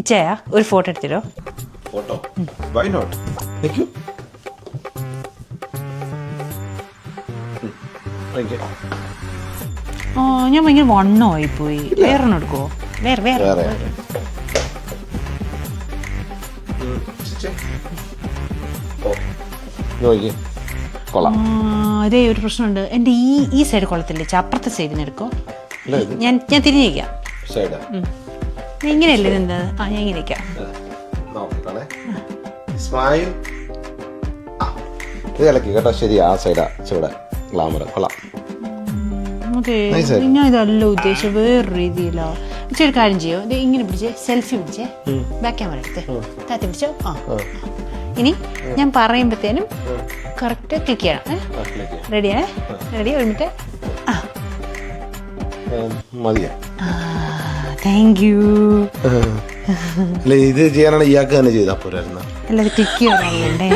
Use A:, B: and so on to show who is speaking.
A: ഇച്ചയാ ഒരു ഫോട്ടോ എടുത്തിരോ.
B: Photo why not. Thank you.
A: ഞാൻ ഭയങ്കര വണ്ണമായി പോയി. വേറെ എടുക്കുവോ? വേറെ അതേ ഒരു പ്രശ്നമുണ്ട്. എൻ്റെ ഈ സൈഡ് കൊള്ളത്തില്ലേ, അപ്പുറത്തെ സൈഡിൽ നിന്ന് എടുക്കോ. ഞാൻ തിരിഞ്ഞിരിക്കാം. ഇങ്ങനെയല്ലേ എന്താ? ഞാൻ ഇങ്ങനെ ഇരിക്കാം.
B: കേട്ടോ ശരി. ആ സൈഡാ ചൂടെ ഗ്ലാമർ കൊള്ളാം.
A: അതെ, ഞാൻ ഇതല്ല ഉദ്ദേശിച്ചത്, വേറെ രീതിയിലാ. ഒരു കാര്യം ചെയ്യോ, ഇത് ഇങ്ങനെ പിടിച്ചേ, സെൽഫി പിടിച്ചേ, ബാക്ക് ക്യാമറ എടുത്ത് താത്തി പിടിച്ചോ. ഇനി ഞാൻ പറയുമ്പോഴത്തേനും കറക്റ്റ് ക്ലിക്ക് ചെയ്യണം. റെഡിയാണേ? റെഡി? ഒരു മിനിറ്റ്. Thank you.
B: ഇത് ചെയ്യാനാണ് ഇയാൾക്ക് തന്നെ ചെയ്താ പോരായിരുന്നു.
A: അല്ല, അത് ക്ലിക്ക് ചെയ്യാനല്ലേ.